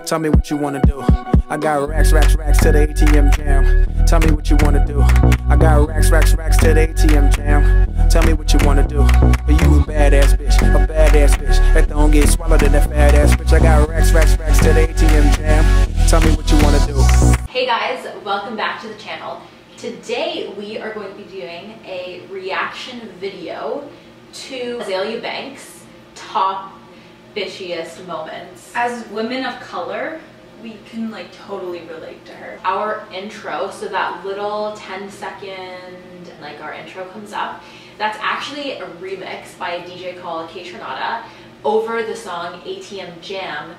Tell me what you wanna do. I got racks, racks, racks to the ATM jam. Tell me what you wanna do. I got racks, racks, racks to the ATM jam. Tell me what you wanna do. But you a badass bitch, a badass bitch. That don't get swallowed in that fat ass bitch. I got racks, racks, racks to the ATM jam. Tell me what you wanna do. Hey guys, welcome back to the channel. Today we are going to be doing a reaction video to Azealia Banks' top bitchiest moments. As women of color, we can like totally relate to her. Our intro, so that little 10-second like our intro comes up, that's actually a remix by a DJ called Kaytranada over the song ATM Jam,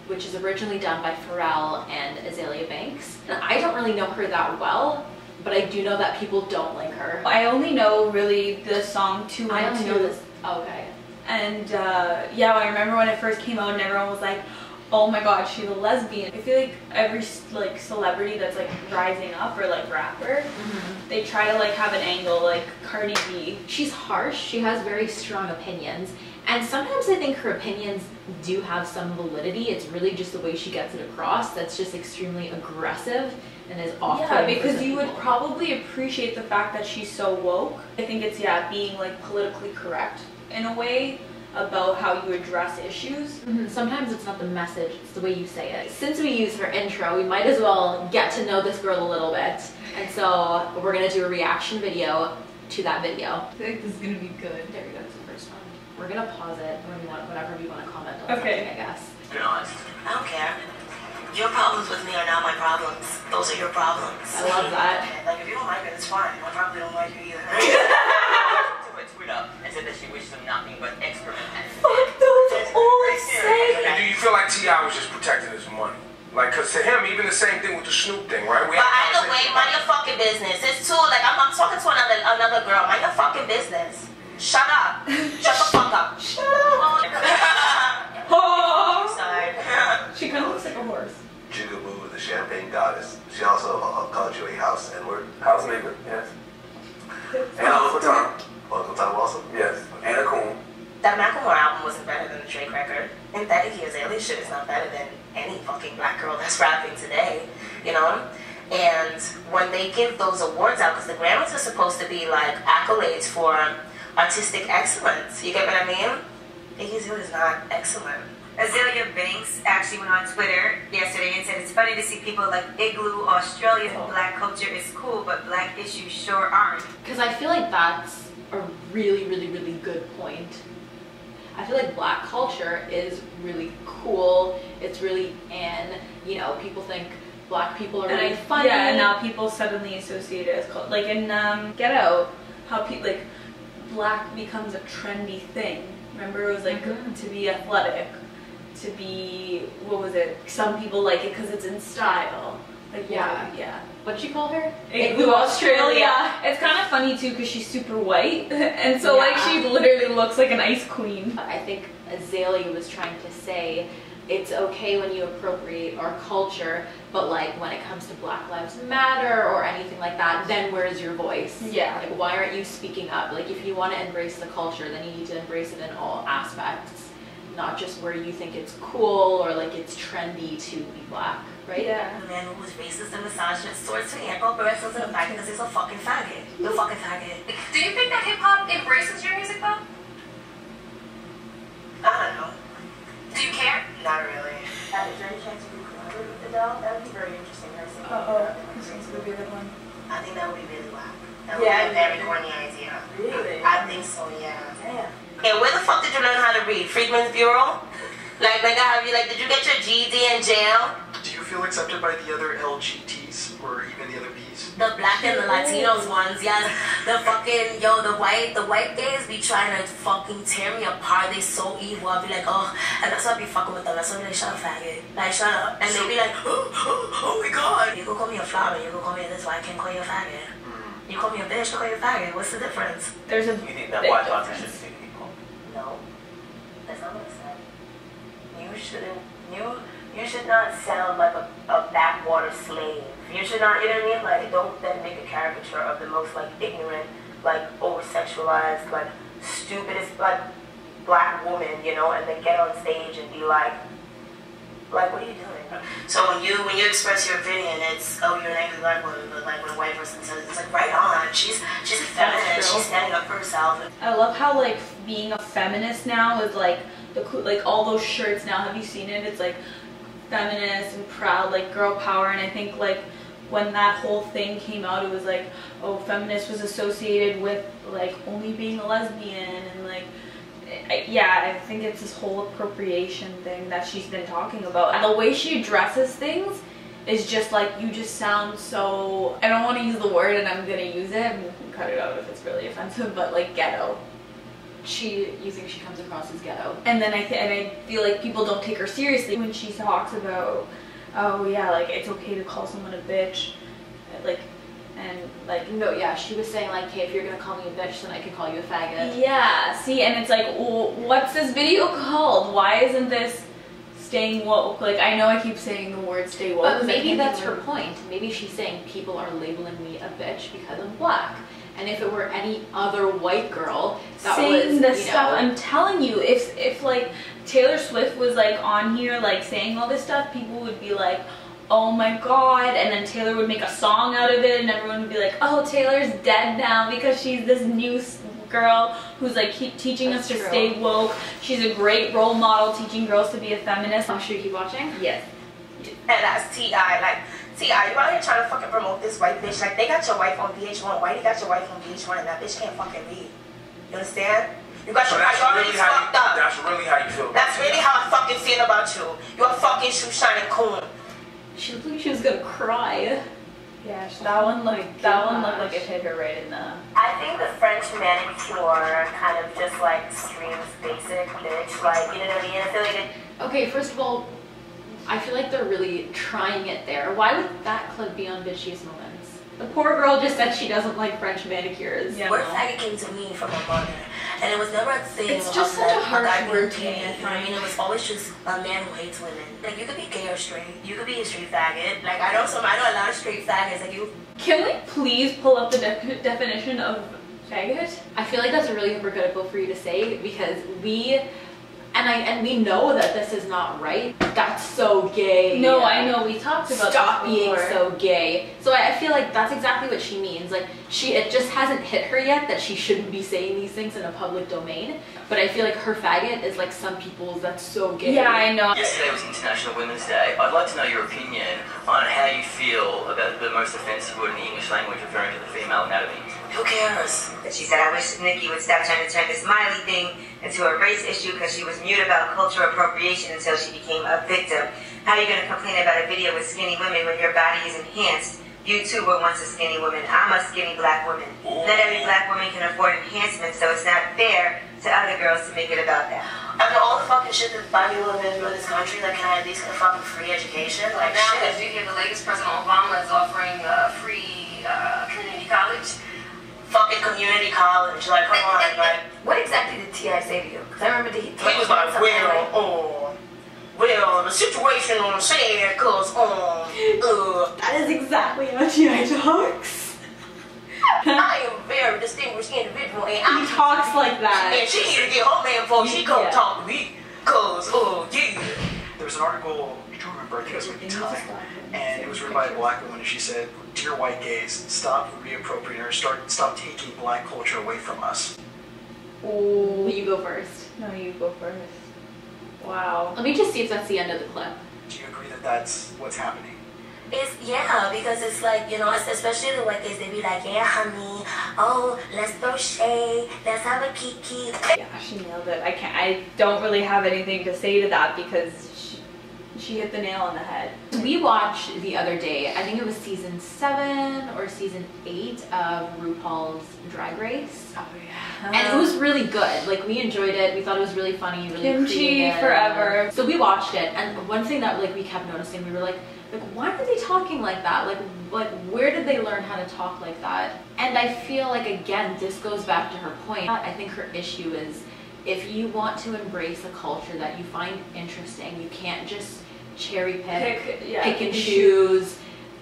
which is originally done by Pharrell and Azealia Banks. And I don't really know her that well, but I do know that people don't like her. I only know really the song 2 I and only 2. know this. Okay. And yeah, I remember when it first came out and everyone was like, oh my god, she's a lesbian. I feel like every like celebrity that's like rising up or like rapper, they try to like have an angle, like Cardi B. She's harsh, she has very strong opinions, and sometimes I think her opinions do have some validity. It's really just the way she gets it across that's just extremely aggressive and is off-putting. Yeah, because you would probably appreciate the fact that she's so woke. I think it's, yeah, being like politically correct in a way about how you address issues. Sometimes it's not the message, it's the way you say it. Since we use her intro, we might as well get to know this girl a little bit. And so we're gonna do a reaction video to that video. I feel like this is gonna be good. There we go, it's the first one. We're gonna pause it when you want, whenever you want to comment on something, I guess. Be honest. I don't care. Your problems with me are not my problems. Those are your problems. I love that. Like, if you don't like it, it's fine. I probably don't like you either. Tweet up and said that she wished them nothing but excrement. Fuck those old sayings. And do you feel like T.I. was just protecting his money? Like, cause to him, even the same thing with the Snoop thing, right? But either way, mind your fucking business. It's too, like, I'm talking to another girl. Mind your fucking business. Shut up. Shut the fuck up. Shut up. Oh. Sorry. She kind of looks like a horse. Jigaboo, the champagne goddess. She also called you a house N-word. House nigga, yes. And Uncle Tom. Uncle Tom also? Yes. And a coon. That Macklemore album wasn't better than the Drake record. And that Iggy Azalea shit is not better than any fucking black girl that's rapping today, you know? And when they give those awards out, because the Grammys are supposed to be like accolades for artistic excellence, you get what I mean? Iggy Azalea is not excellent. Azealia Banks actually went on Twitter yesterday and said it's funny to see people like Igloo Australia. Black culture is cool, but black issues sure aren't. Because I feel like that's a really, really, really good point. I feel like black culture is really cool. It's really in, you know, people think black people are really funny. Yeah, and now people suddenly associate it as like in Get Out, how people like black becomes a trendy thing. Remember, it was like to be athletic, to be, what was it? Some people like it because it's in style. Like, yeah. What'd you call her? Igloo Australia. It's kind of funny too because she's super white, and so like she literally looks like an ice queen. I think Azealia was trying to say it's okay when you appropriate our culture, but like when it comes to Black Lives Matter or anything like that, then where's your voice? Yeah. Like, why aren't you speaking up? Like, if you want to embrace the culture, then you need to embrace it in all aspects, not just where you think it's cool or like it's trendy to be black, right? Yeah. The man who was racist and misogynist towards me and compares to the fact because he's a fucking faggot. You're a fucking faggot. Do you think that hip-hop embraces your music though? I don't know. Do you care? Not really. Is there any chance you could collaborate with Adele? That would be very interesting. This one's gonna be a good one. I think that would be really whack. That would be a very corny idea. Really? I think so, yeah. Damn. And where the fuck did you learn how to read? Freedmen's Bureau? Like have you, like, did you get your GED in jail? Do you feel accepted by the other LGTs or even the other Bs? The black and the Latinos ones, yes. The fucking, the white gays be trying to fucking tear me apart. They so evil. I'll be like, oh, and that's why I be fucking with them. That's why I be like, shut up, faggot. Like, shut up. And they be like, oh my god. You can call me a flower, you can call me this, why I can't call you a faggot? You call me a bitch, I call you a faggot. What's the difference? There's a You think that white authors should see people? No. That's not what I said. You should not sound like a backwater slave. You should not, you know what I mean? Like, don't then make a caricature of the most, like, ignorant, like, over-sexualized, like, stupidest, like, black woman, you know, and then get on stage and be like, Like, what are you doing? So when you express your opinion, it's, oh, you're an angry black woman, but like when a white person says it, it's like, right on. She's a feminist. She's standing up for herself. I love how like being a feminist now is like like all those shirts now. Have you seen it? It's like feminist and proud, like girl power. And I think like when that whole thing came out, it was like, oh, feminist was associated with like only being a lesbian and like. Yeah, I think it's this whole appropriation thing that she's been talking about. And the way she addresses things is just like, you just sound so, I don't want to use the word and I'm gonna use it, and you can cut it out if it's really offensive, but like ghetto. You think she comes across as ghetto. And then I feel like people don't take her seriously when she talks about, oh yeah, like it's okay to call someone a bitch, like. And like, no, yeah, she was saying like, hey, if you're gonna call me a bitch, then I can call you a faggot. Yeah, see, and it's like, well, what's this video called? Why isn't this staying woke? Like, I know I keep saying the word stay woke. But maybe that's her point. Maybe she's saying people are labeling me a bitch because I'm black. And if it were any other white girl that saying was, this stuff, I'm telling you, if like Taylor Swift was like on here like saying all this stuff, people would be like, oh my god, and then Taylor would make a song out of it and everyone would be like, oh, Taylor's dead now because she's this new girl who's like teaching us to stay woke. She's a great role model teaching girls to be a feminist. Should we keep watching? Yes. And that's T.I. Like, T.I., you out here trying to fucking promote this white bitch. Like, they got your wife on VH1. Whitey got your wife on VH1 and that bitch can't fucking read. You understand? You got your priorities fucked up. That's really how you feel about That's really how I fucking feel about you. You're a fucking shoe shining coon. She looked like she was gonna cry. Yeah, that one looked like it hit her right in the... I think the French manicure kind of just like screams basic bitch. Like, you know what I mean? I feel like it... Okay, first of all, I feel like they're really trying it there. Why would that clip be on Bitchiest Moments? The poor girl just said she doesn't like French manicures. Yeah. Word faggot came to me from my mother. And it was never a thing. It's just such a harsh word to me. You know what I mean? It was always just a man who hates women. Like, you could be gay or straight. You could be a straight faggot. Like, I know a lot of straight faggots. Like, you. Can we please pull up the definition of faggot? I feel like that's really hypocritical for you to say because we know that this is not right. That's so gay. No, I know, we talked about stop this being before. So gay. So I feel like that's exactly what she means. Like it just hasn't hit her yet that she shouldn't be saying these things in a public domain. But I feel like her faggot is like some people's that's so gay. Yeah, I know. Yesterday was International Women's Day. I'd like to know your opinion on how you feel about the most offensive word in the English language referring to the female anatomy. Who cares? But she said, I wish Nicki would stop trying to turn the smiley thing into a race issue because she was mute about cultural appropriation until she became a victim. How are you going to complain about a video with skinny women when your body is enhanced? You too were once a skinny woman. I'm a skinny black woman. Not every black woman can afford enhancements, so it's not fair to other girls to make it about that. After all the fucking shit that black people have been through in this country, like, can I at least get a fucking free education? Like, now shit. that you hear the latest President Obama is offering free community college. Fucking community college, like, come on, like. What exactly did T.I. say to you? Because I remember he was like, well, the situation on sad, cause, That is exactly how T.I. talks. I am a very distinguished individual, and he talks like that. And she here to get her man before she come talk to me, cause, yeah. There was an article, I don't remember, I think it was maybe Time, and it was written by a black woman, and she said, dear white gays, stop reappropriating or stop taking black culture away from us. Ooh. You go first. No, you go first. Wow. Let me just see if that's the end of the clip. Do you agree that that's what's happening? Yeah, because it's like, you know, especially the white gays, they be like, yeah, honey, oh, let's throw shade, let's have a kiki. Yeah, she nailed it. I don't really have anything to say to that because she hit the nail on the head. We watched the other day, I think it was season 7 or season 8 of RuPaul's Drag Race. Oh yeah. And it was really good. Like, we enjoyed it. We thought it was really funny, really Kimchi creative. forever. So we watched it, and one thing that like we kept noticing, we were like, why are they talking like that? Like, where did they learn how to talk like that? And I feel like, again, this goes back to her point. I think her issue is, if you want to embrace a culture that you find interesting, you can't just cherry pick and choose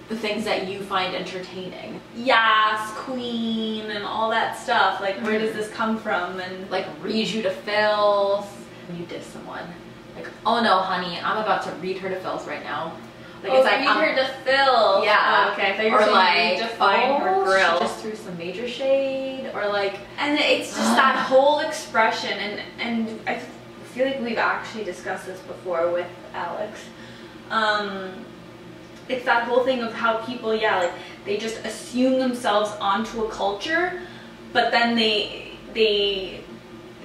the things that you find entertaining. Yas, queen, and all that stuff. Like, where does this come from? And like, read you to filth. You diss someone. like, oh no, honey, I'm about to read her to filth right now. Like, it's like, read her to filth. Yeah. Oh, okay, I thought you were saying like, define her grill. She just threw some major shade, or like, and it's just that whole expression, and I feel like we've actually discussed this before with Alex. It's that whole thing of how people, like, they just assume themselves onto a culture, but then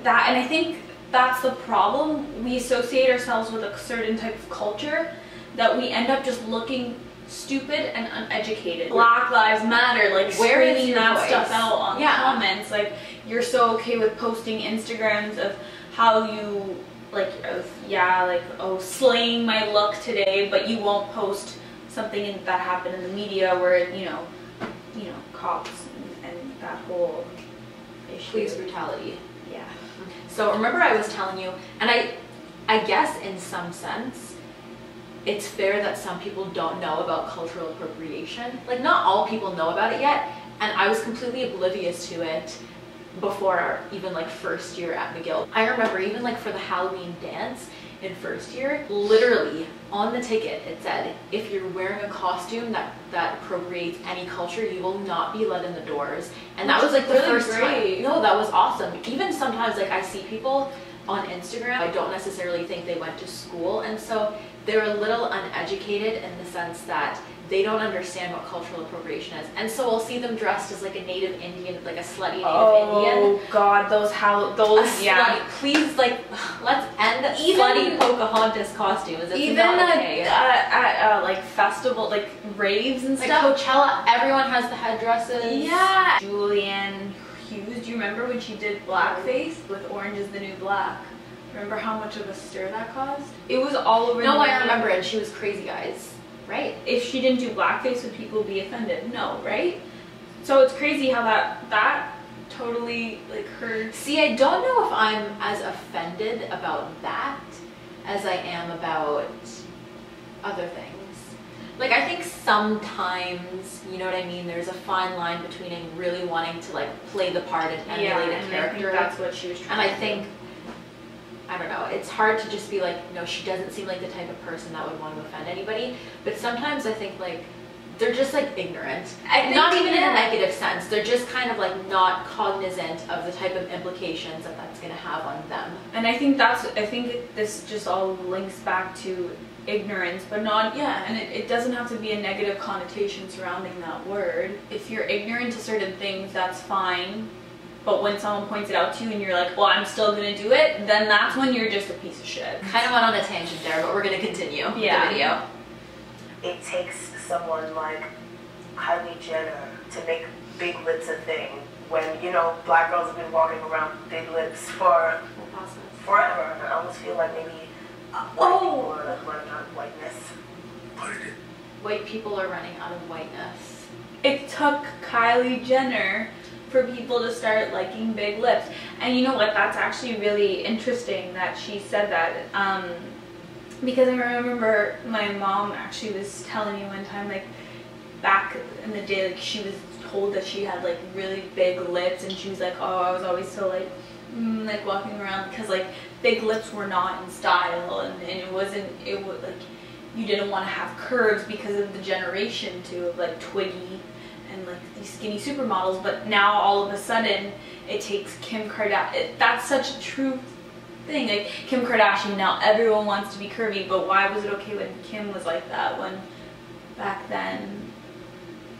and I think that's the problem. We associate ourselves with a certain type of culture that we end up just looking stupid and uneducated. Black Lives Matter, like, screaming that stuff out on comments. Like, you're so okay with posting Instagrams of how you, like, slaying my look today, but you won't post something that happened in the media where, you know, cops and that whole issue. Police brutality. Yeah. So remember I was telling you, and I guess in some sense, it's fair that some people don't know about cultural appropriation. Like, not all people know about it yet, and I was completely oblivious to it before our even like first year at McGill. I remember even like for the Halloween dance in first year, literally on the ticket it said, if you're wearing a costume that appropriates any culture, you will not be let in the doors. And that was like the first time. No, that was awesome. Even sometimes, like, I see people on Instagram, I don't necessarily think they went to school, and so they're a little uneducated in the sense that they don't understand what cultural appropriation is. And so I'll see them dressed as like a native Indian, like a slutty native Indian. Oh god, those please, like, let's end the slutty Pocahontas costume. It's even not okay. at like festival, like raves and like stuff. Coachella, everyone has the headdresses. Yeah. Julianne Hughes, do you remember when she did blackface with Orange is the New Black? Remember how much of a stir that caused? It was all over. No, I remember, and she was crazy, guys. Right? If she didn't do blackface, would people be offended? No, right? So it's crazy how that totally, like, hurt. See, I don't know if I'm as offended about that as I am about other things. Like, I think sometimes, you know what I mean, there's a fine line between really wanting to, like, play the part and emulate a character. I think that's what she was trying to do. And I think, I don't know, it's hard to just be like, no, she doesn't seem like the type of person that would want to offend anybody. But sometimes I think, like, they're just, like, ignorant. Not even in a negative sense. They're just kind of, like, not cognizant of the type of implications that that's going to have on them. And I think this just all links back to ignorance, but not, and it doesn't have to be a negative connotation surrounding that word. If you're ignorant to certain things, that's fine. But when someone points it out to you and you're like, well, I'm still gonna do it, then that's when you're just a piece of shit. Kind of went on a tangent there, but we're gonna continue the video. It takes someone like Kylie Jenner to make big lips a thing when, you know, black girls have been walking around with big lips for forever. And I almost feel like maybe white people are like running out of whiteness. White people are running out of whiteness. It took Kylie Jenner for people to start liking big lips. And you know what, that's actually really interesting that she said that, because I remember my mom actually was telling me one time, like, back in the day, like, she was told that she had, like, really big lips, and she was like, oh, I was always so, like walking around, because, like, big lips were not in style, and it was like, you didn't want to have curves because of the generation too, of, like, Twiggy and, like, these skinny supermodels. But now all of a sudden it takes Kim Kardashian. That's such a true thing. Like, Kim Kardashian, now everyone wants to be curvy, but why was it okay when Kim was like that when back then?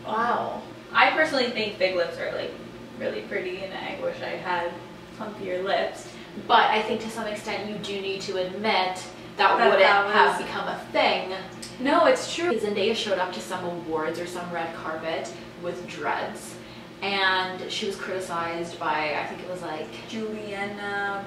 Wow. I personally think big lips are, like, really pretty, and I wish I had plumpier lips. But I think to some extent you do need to admit that wouldn't have become a thing. No, it's true. Zendaya showed up to some awards or some red carpet with dreads, and she was criticized by, I think it was like Juliana,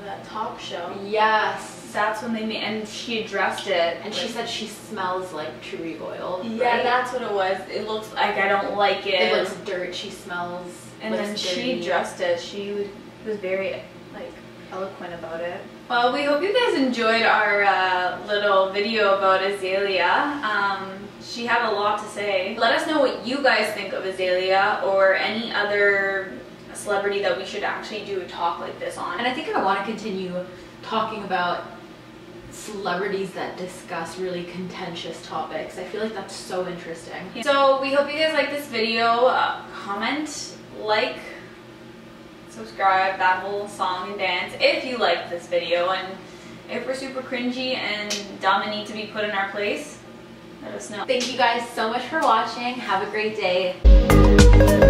that talk show. Yes. That's when they made, and she addressed it. And she said she smells like tree oil. Yeah, right? That's what it was. It looks like, I don't like it. It looks dirt. She smells. And then she addressed it. She was very, like, eloquent about it. Well, we hope you guys enjoyed our little video about Azealia. She had a lot to say. Let us know what you guys think of Azealia or any other celebrity that we should actually do a talk like this on. And I think I want to continue talking about celebrities that discuss really contentious topics. I feel like that's so interesting. So we hope you guys like this video. Comment, like, subscribe, that whole song and dance if you like this video, and if we're super cringy and dumb and need to be put in our place, let us know. Thank you guys so much for watching. Have a great day.